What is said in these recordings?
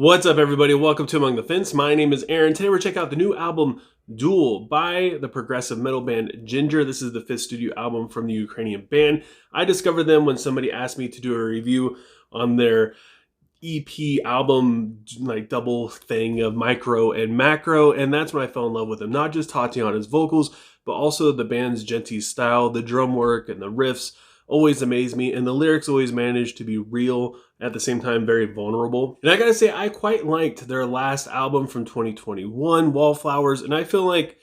What's up, everybody? Welcome to Among the Fence. My name is Aaron. Today we're checking out the new album Duel by the progressive metal band Jinjer. This is the fifth studio album from the Ukrainian band. I discovered them when somebody asked me to do a review on their EP album, like double thing of micro and macro, and that's when I fell in love with them. Not just Tatiana's vocals, but also the band's genty style, the drum work and the riffs always amaze me, and the lyrics always manage to be real, at the same time very vulnerable. And I gotta say, I quite liked their last album from 2021, Wallflowers, and I feel like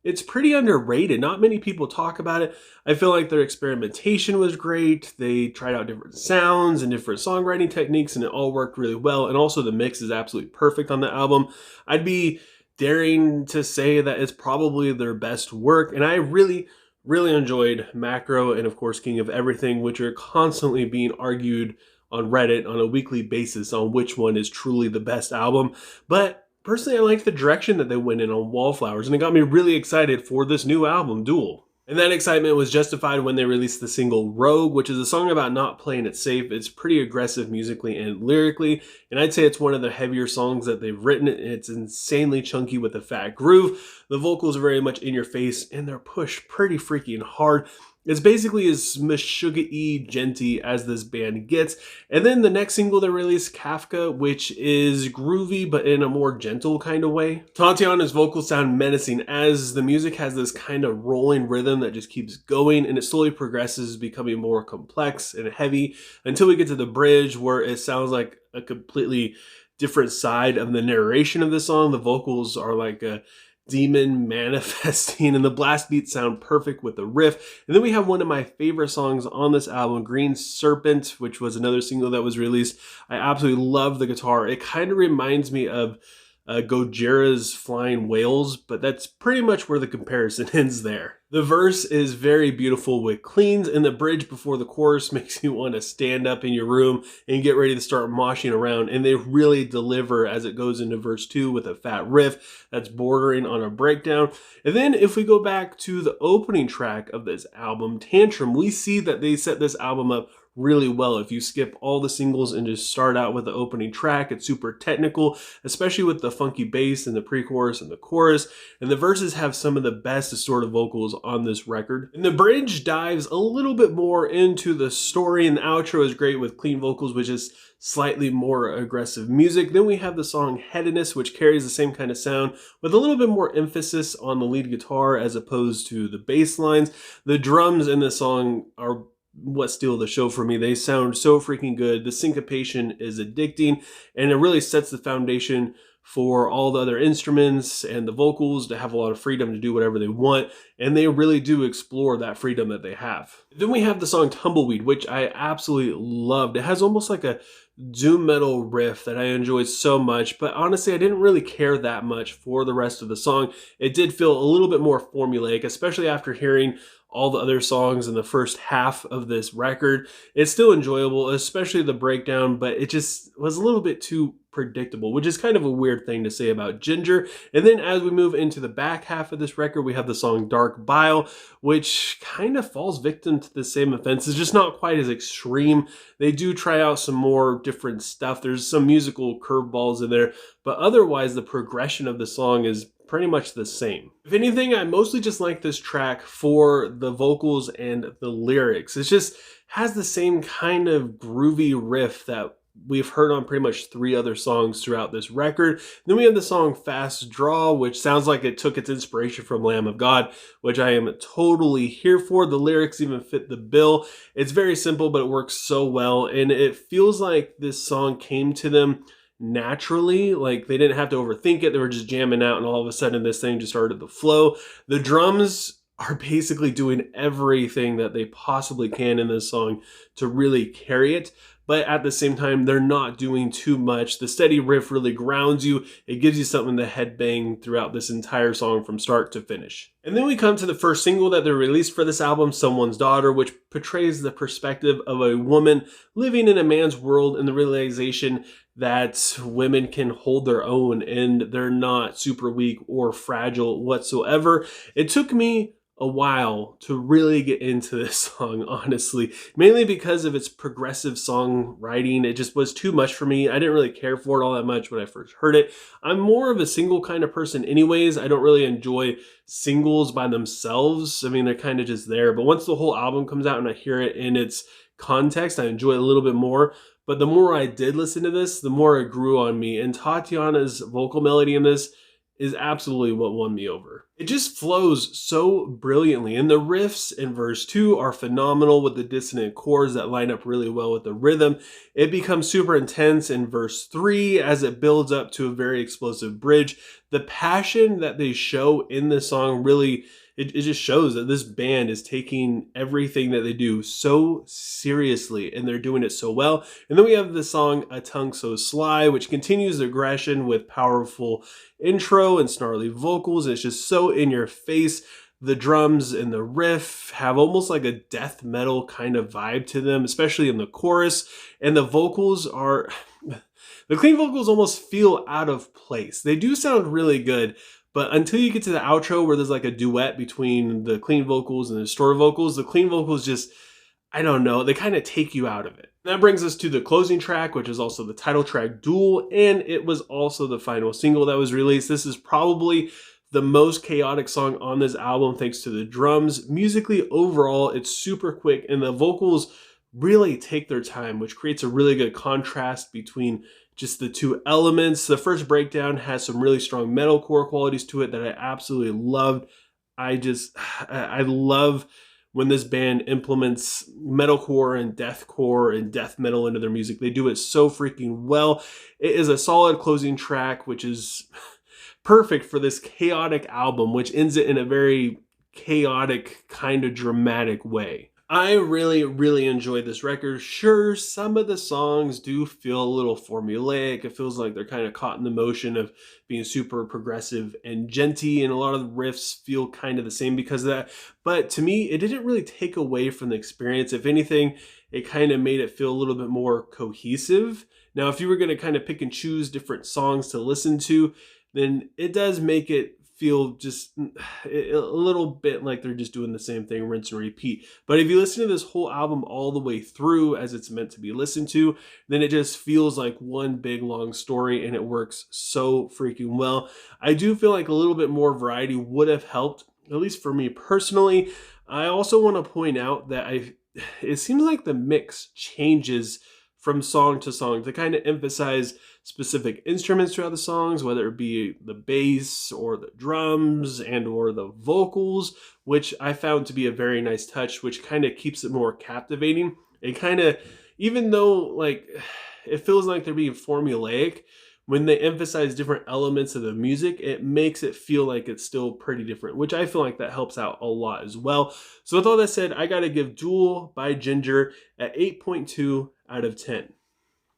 it's pretty underrated. Not many people talk about it. I feel like their experimentation was great. They tried out different sounds and different songwriting techniques, and it all worked really well. And also the mix is absolutely perfect on the album. I'd be daring to say that it's probably their best work, and I really enjoyed Macro and, of course, King of Everything, which are constantly being argued on Reddit on a weekly basis on which one is truly the best album. But personally, I like the direction that they went in on Wallflowers, and it got me really excited for this new album, Duel. And that excitement was justified when they released the single Rogue, which is a song about not playing it safe. It's pretty aggressive musically and lyrically, and I'd say it's one of the heavier songs that they've written. It's insanely chunky with a fat groove. The vocals are very much in your face, and they're pushed pretty freaking hard. It's basically as Meshuggah-y genty as this band gets. And then the next single they released, Kafka, which is groovy but in a more gentle kind of way. Tatiana's vocals sound menacing as the music has this kind of rolling rhythm that just keeps going, and it slowly progresses, becoming more complex and heavy until we get to the bridge where it sounds like a completely different side of the narration of the song. The vocals are like a demon manifesting, and the blast beats sound perfect with the riff. And then we have one of my favorite songs on this album, Green Serpent, which was another single that was released. I absolutely love the guitar. It kind of reminds me of Gojira's Flying Whales, but that's pretty much where the comparison ends there. The verse is very beautiful with cleans, and the bridge before the chorus makes you want to stand up in your room and get ready to start moshing around, and they really deliver as it goes into verse 2 with a fat riff that's bordering on a breakdown. And then if we go back to the opening track of this album, Tantrum, we see that they set this album up really well. If you skip all the singles and just start out with the opening track, it's super technical, especially with the funky bass and the pre-chorus and the chorus, and the verses have some of the best distorted vocals on this record. And the bridge dives a little bit more into the story, and the outro is great with clean vocals, which is slightly more aggressive music. Then we have the song Hedonist, which carries the same kind of sound with a little bit more emphasis on the lead guitar as opposed to the bass lines. The drums in this song are what steal the show for me. They sound so freaking good. The syncopation is addicting, and it really sets the foundation for all the other instruments and the vocals to have a lot of freedom to do whatever they want, and they really do explore that freedom that they have. Then we have the song Tumbleweed, which I absolutely loved. It has almost like a doom metal riff that I enjoyed so much, but honestly I didn't really care that much for the rest of the song. It did feel a little bit more formulaic, especially after hearing all the other songs in the first half of this record. It's still enjoyable, especially the breakdown, but it just was a little bit too predictable, which is kind of a weird thing to say about Jinjer. And then as we move into the back half of this record, we have the song Dark Bile, which kind of falls victim to the same offense. It's just not quite as extreme. They do try out some more different stuff. There's some musical curveballs in there, but otherwise the progression of the song is pretty much the same. If anything, I mostly just like this track for the vocals and the lyrics. It just has the same kind of groovy riff that we've heard on pretty much 3 other songs throughout this record. Then we have the song Fast Draw, which sounds like it took its inspiration from Lamb of God, which I am totally here for. The lyrics even fit the bill. It's very simple, but it works so well, and it feels like this song came to them naturally. Like they didn't have to overthink it. They were just jamming out, and all of a sudden this thing just started to flow. The drums are basically doing everything that they possibly can in this song to really carry it, but at the same time they're not doing too much. The steady riff really grounds you. It gives you something to headbang throughout this entire song from start to finish. And then we come to the first single that they released for this album, Someone's Daughter, which portrays the perspective of a woman living in a man's world and the realization that women can hold their own and they're not super weak or fragile whatsoever. It took me a while to really get into this song, honestly, mainly because of its progressive songwriting. It just was too much for me. I didn't really care for it all that much when I first heard it. I'm more of a single kind of person anyways. I don't really enjoy singles by themselves. I mean, they're kind of just there, but once the whole album comes out and I hear it in its context, I enjoy it a little bit more. But the more I did listen to this, the more it grew on me. And Tatiana's vocal melody in this is absolutely what won me over. It just flows so brilliantly, and the riffs in verse 2 are phenomenal with the dissonant chords that line up really well with the rhythm. It becomes super intense in verse 3 as it builds up to a very explosive bridge. The passion that they show in this song really, it just shows that this band is taking everything that they do so seriously, and they're doing it so well. And then we have the song A Tongue So Sly, which continues the aggression with powerful intro and snarly vocals. It's just so in your face. The drums and the riff have almost like a death metal kind of vibe to them, especially in the chorus. And the vocals are, the clean vocals almost feel out of place. They do sound really good, but until you get to the outro where there's like a duet between the clean vocals and the distorted vocals, the clean vocals just, I don't know, they kind of take you out of it. That brings us to the closing track, which is also the title track, Duel, and it was also the final single that was released. This is probably the most chaotic song on this album thanks to the drums. Musically, overall, it's super quick, and the vocals really take their time, which creates a really good contrast between just the two elements. The first breakdown has some really strong metalcore qualities to it that I absolutely loved. I love when this band implements metalcore and deathcore and death metal into their music. They do it so freaking well. It is a solid closing track, which is perfect for this chaotic album, which ends it in a very chaotic, kind of dramatic way. I really, really enjoyed this record. Sure, some of the songs do feel a little formulaic. It feels like they're kind of caught in the motion of being super progressive and genty, and a lot of the riffs feel kind of the same because of that. But to me, it didn't really take away from the experience. If anything, it kind of made it feel a little bit more cohesive. Now, if you were going to kind of pick and choose different songs to listen to, then it does make it feel just a little bit like they're just doing the same thing, rinse and repeat. But if you listen to this whole album all the way through as it's meant to be listened to, then it just feels like one big long story, and it works so freaking well. I do feel like a little bit more variety would have helped, at least for me personally. I also want to point out that it seems like the mix changes from song to song to kind of emphasize specific instruments throughout the songs, whether it be the bass or the drums and or the vocals, which I found to be a very nice touch, which kind of keeps it more captivating. It kind of, even though like it feels like they're being formulaic, when they emphasize different elements of the music, it makes it feel like it's still pretty different, which I feel like that helps out a lot as well. So with all that said, I got to give Duel by Jinjer at 8.2 out of 10.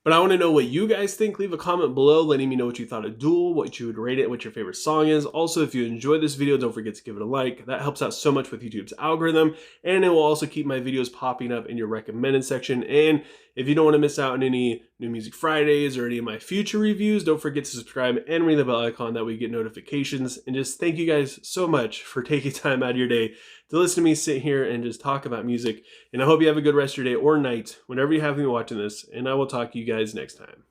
But I want to know what you guys think. Leave a comment below letting me know what you thought of Duel, what you would rate it, what your favorite song is. Also, if you enjoyed this video, don't forget to give it a like. That helps out so much with YouTube's algorithm, and it will also keep my videos popping up in your recommended section. And if you don't want to miss out on any New Music Fridays or any of my future reviews, don't forget to subscribe and ring the bell icon that way you get notifications. And just thank you guys so much for taking time out of your day to listen to me sit here and just talk about music. And I hope you have a good rest of your day or night, whenever you have me watching this, and I will talk to you guys next time.